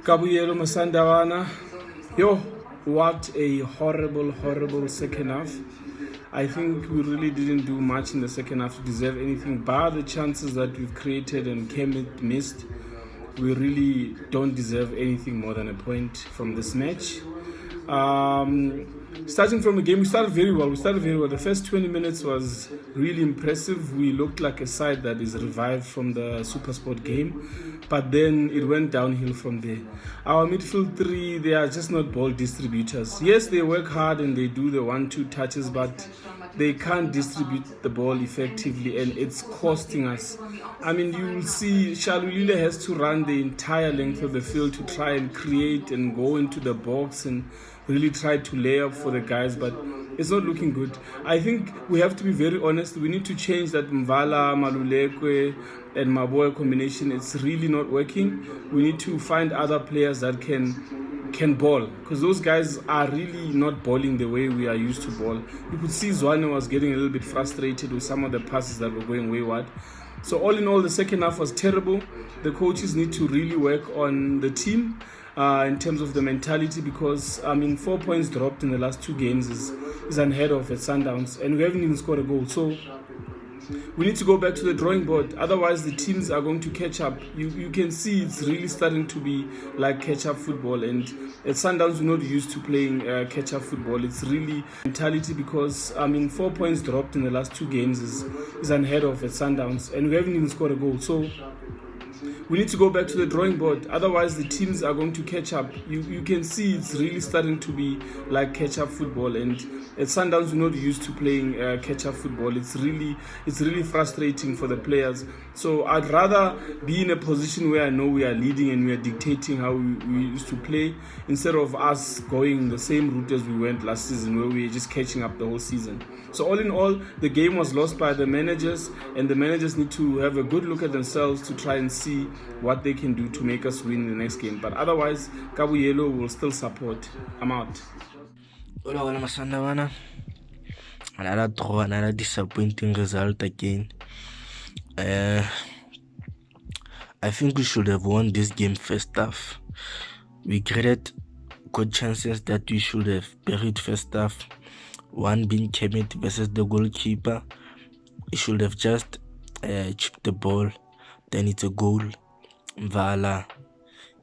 Kabuyelo Masandawana. Yo, what a horrible second half. I think we really didn't do much in the second half to deserve anything, bar the chances that we've created and Kemet missed. We really don't deserve anything more than a point from this match. Starting from the game, we started very well. The first 20 minutes was really impressive. We looked like a side that is revived from the Supersport game, but then it went downhill from there. Our midfield three, they are just not ball distributors. Yes, they work hard and they do the 1-2 touches, but they can't distribute the ball effectively, and it's costing us. I mean, you will see Siwelele has to run the entire length of the field to try and create and go into the box and really try to lay up for the guys, but it's not looking good. I think we have to be very honest. We need to change that Mvala, Malulekwe and Maboya combination. It's really not working. We need to find other players that can ball, because those guys are really not balling the way we are used to ball. You could see Zwane was getting a little bit frustrated with some of the passes that were going wayward. So all in all, the second half was terrible. The coaches need to really work on the team in terms of the mentality, because 4 points dropped in the last 2 games is unheard of at Sundowns, and we haven't even scored a goal. So we need to go back to the drawing board, otherwise the teams are going to catch up. You can see it's really starting to be like catch-up football, and at Sundowns we're not used to playing catch-up football. It's really mentality, because 4 points dropped in the last 2 games is unheard of at Sundowns, and we haven't even scored a goal. So we need to go back to the drawing board, otherwise the teams are going to catch up. You can see it's really starting to be like catch-up football, and at Sundowns we're not used to playing catch-up football. It's really frustrating for the players. So I'd rather be in a position where I know we are leading and we are dictating how we used to play, instead of us going the same route as we went last season, where we were just catching up the whole season. So all in all, the game was lost by the managers, and the managers need to have a good look at themselves to try and see what they can do to make us win the next game. But otherwise, Kabuyelo will still support. I'm out. Hola, Masandawana. Another disappointing result again. I think we should have won this game first half. We created good chances that we should have buried first half. One being Kemet versus the goalkeeper. He should have just chipped the ball, then it's a goal. Mvala,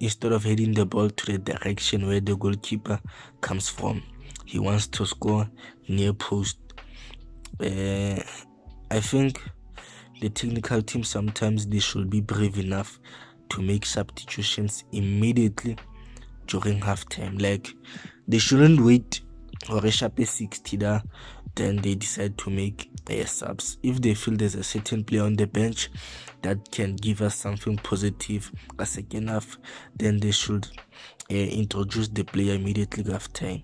instead of heading the ball to the direction where the goalkeeper comes from, he wants to score near post. I think the technical team, sometimes they should be brave enough to make substitutions immediately during halftime. Like, they shouldn't wait or a sharp 60 there, then they decide to make subs. If they feel there's a certain player on the bench that can give us something positive a second half, then they should introduce the player immediately after time.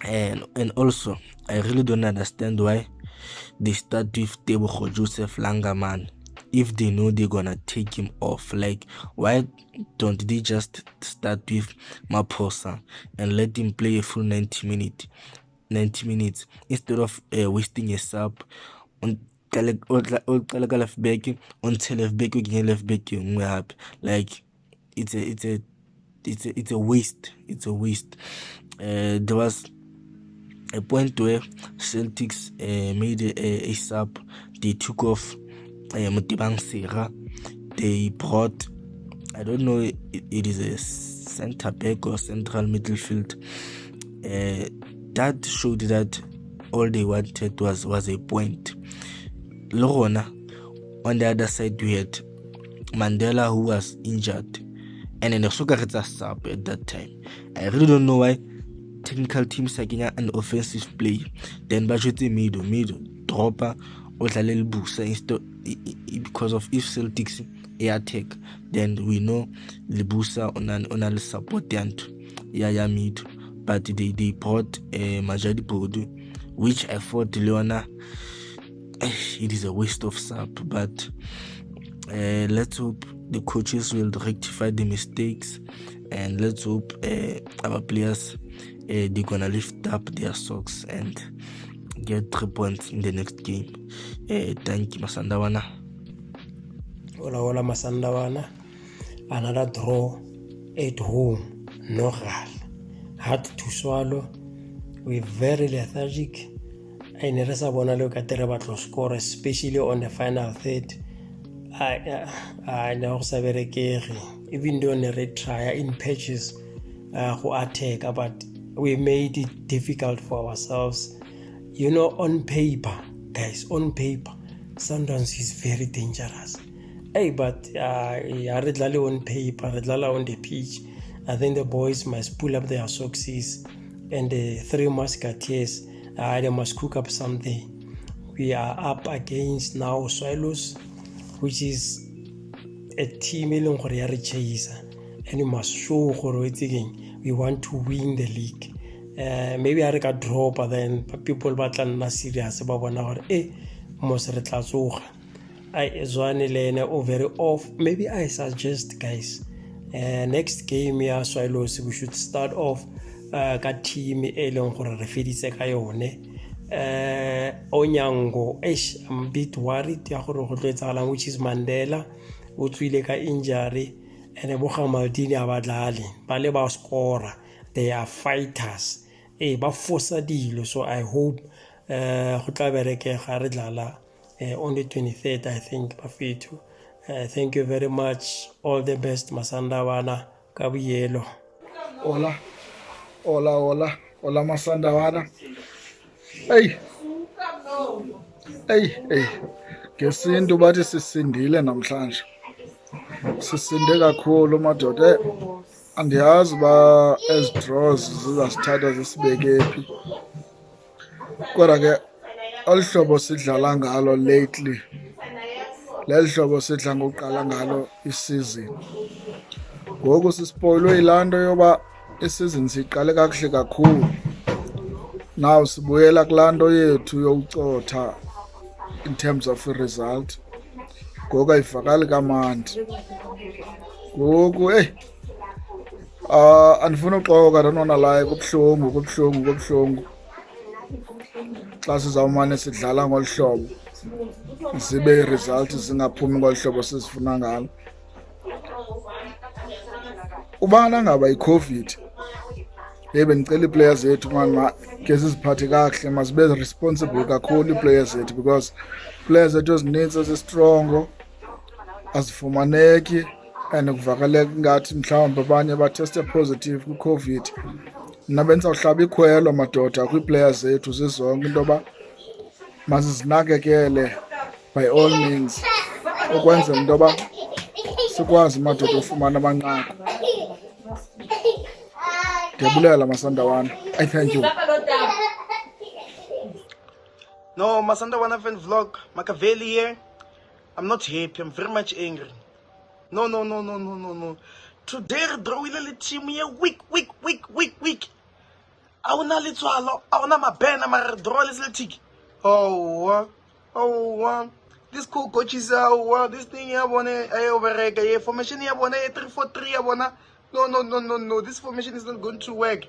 And also, I really don't understand why they start with Tebogo Joseph Langerman if they know they're gonna take him off. Like, why don't they just start with Maposa and let him play a full 90 minutes instead of wasting a sub on left back like it's a waste. There was a point where Celtics made a sub. They took off Motibang Sera. They brought, I don't know, it is a center back or central midfield. That showed that all they wanted was a point. Lorona, on the other side, we had Mandela, who was injured, and then the Sokaretsa sub at that time. I really don't know why technical teams are getting an offensive play. Then Bajute middle dropper because of if Celtics attack, then we know Libusa on the support and mid, but they bought Majadi Bodu, which I thought Leona it is a waste of sub, but let's hope the coaches will rectify the mistakes, and let's hope our players they're gonna lift up their socks and get 3 points in the next game. Thank you, Masandawana. Hola, Masandawana. Another draw at home, no hard to swallow. We're very lethargic. I never saw one look at the score, especially on the final third. I know even though on the red try in patches who attack, but we made it difficult for ourselves. You know, on paper, guys, Sundowns is very dangerous. Hey, but on paper, on the pitch, I think the boys must pull up their socks, and the three musketeers, they must cook up something. We are up against now Swallows, which is a team and you must show we want to win the league. Maybe I can draw, but then people are not serious about 1 hour. Most very off. Maybe I suggest, guys, next game Swallows, we should start off team Onyango. I'm a bit worried which is Mandela, injury, and Maldini abadlali bale ba scorer. They are fighters. Ba force deal. So I hope on the 23rd, I think. Thank you very much. All the best, Masandawana. Kabiyelo. Hola Masandawana. Hey. Ngesintu bathi sisindile namhlanje. Sisinde kakhulu madoda. Andiyazi ba as draws zizasithatha zisibeke phi. Kodwa ke olhlobo sidlala ngalo lately. Lelhlobo sidla ngokuqala ngalo isizini. Ngoku sispoilwe ilanto yoba isizini siqale kakuhle kakhulu. Now sibuyela kulanto yethu yokucotha in terms of result. Ngoku ayivakali kamandi. Ngoku andifuna uxoka nona la kubuhlungu. Xa sizawumane sidlala ngolhlobo zibe result zingaphumi ngolhlobo sizifuna ngalo. Ubana ngaba iCovid bendicela iiplayers zethu man ke siziphathe kakuhle, mazibe responsible kakhulu iiplayers zethu, because players zethu ezininzi ezistrongo azifumaneki and kuvakaleka ngathi mhlawumbi abanye bateste positive kwiCovid. Mna bendizawuhlaba ikhwelo madoda kwii-players zethu zizonke into yoba mazizinakekele by all means ukwenzela into yoba sikwazi madoda ufumana amanqaku. Ndiyabulela Masandawana. I thank you. No, Masandawana fan vlog, Makaveli here. I'm not happy, I'm very much angry. No. Today, drawing team here, weak. I will not let you alone. I will not my pen, I'm a draw little tick. This cool coach is this thing here, over formation here, 3-4-3, no. This formation is not going to work.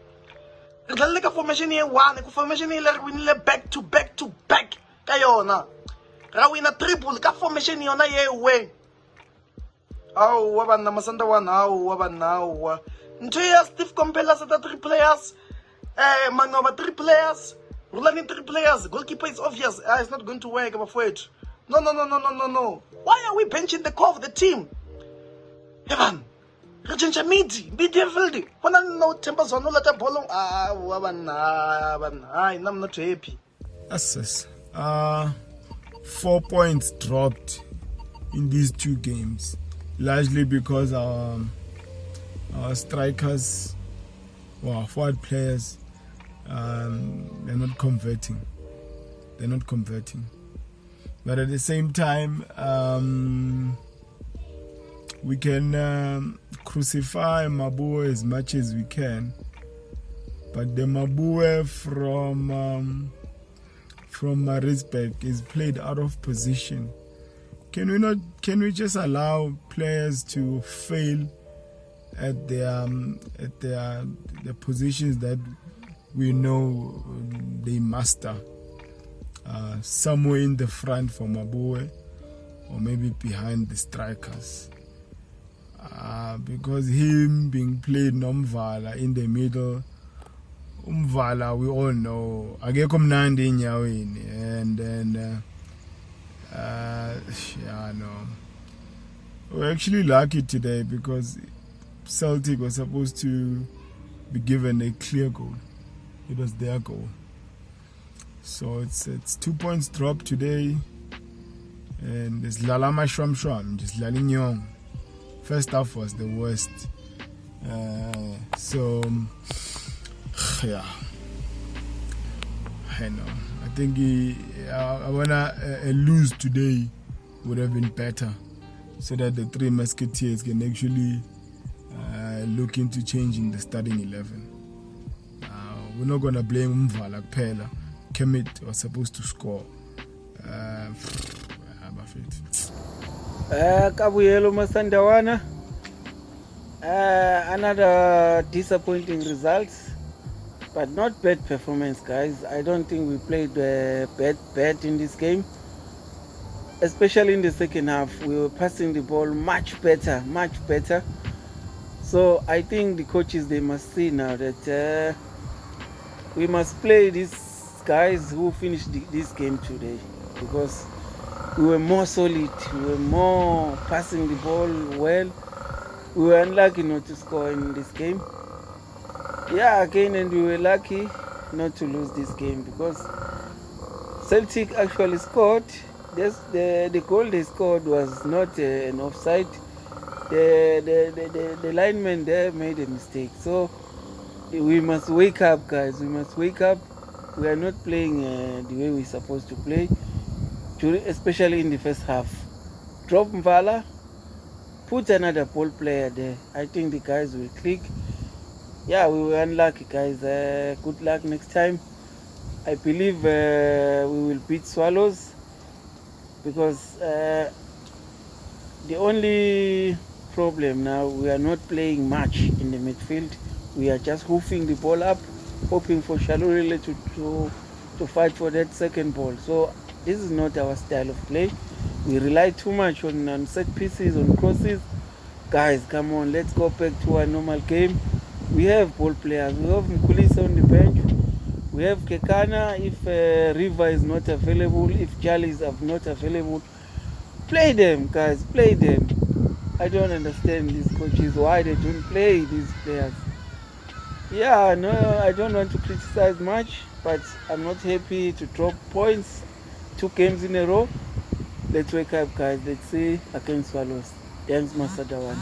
Like a formation here, formation here, like we need back to back. Kayona. Rawin a triple, ka formation here, way. Waban Masandawana, waban. Ntoya Steve Compellers at the 3 players. Manova 3 players. Rolling 3 players. Goalkeeper is obvious. It's not going to work, I'm afraid. No. Why are we benching the core of the team? Evan. Rejenja midfield. When I know tempers on let a ball. I'm not happy. Assess. 4 points dropped in these 2 games, largely because our strikers, forward players, they're not converting. But at the same time, we can crucify Mabue as much as we can. But the Mabue from Maritzburg is played out of position. Can we just allow players to fail at the positions that we know they master? Somewhere in the front for Mabue, or maybe behind the strikers. Because him being played Nomvala in the middle, Umvala, we all know, akekho mnandi enyaweni, and then no. We're actually lucky today because Celtic was supposed to be given a clear goal. It was their goal. So it's 2 points drop today, and it's Lalama Shwam, just Lalinyong. First half was the worst. Yeah, I know. I think I wanna lose today would have been better, so that the three musketeers can actually look into changing the starting 11. We're not gonna blame Mvala Pela. Kemet was supposed to score. Kabuyelo Masandawana. Another disappointing result, but not bad performance, guys. I don't think we played bad in this game, especially in the second half. We were passing the ball much better. So I think the coaches, they must see now that we must play these guys who finished this game today, because we were more solid, we were more passing the ball well. We were unlucky not to score in this game. Yeah, again, and we were lucky not to lose this game because Celtic actually scored. The goal they scored was not an offside. The lineman there made a mistake. So we must wake up, guys. We must wake up. We are not playing the way we're supposed to play, especially in the first half. Drop Mvala, put another ball player there. I think the guys will click. Yeah, we were unlucky, guys. Good luck next time. I believe we will beat Swallows, because the only problem now, we are not playing much in the midfield. We are just hoofing the ball up, hoping for Siwelele to fight for that second ball. So this is not our style of play. We rely too much on set pieces, on crosses. Guys, come on, let's go back to our normal game. We have ball players. We have Mkulisa on the bench. We have Kekana. If Riva is not available, if Jali is not available, play them, guys, play them. I don't understand these coaches, why they don't play these players. Yeah, no, I don't want to criticize much, but I'm not happy to drop points 2 games in a row. Let's wake up, guys. Let's see against Swallows. Thanks, Masadawan.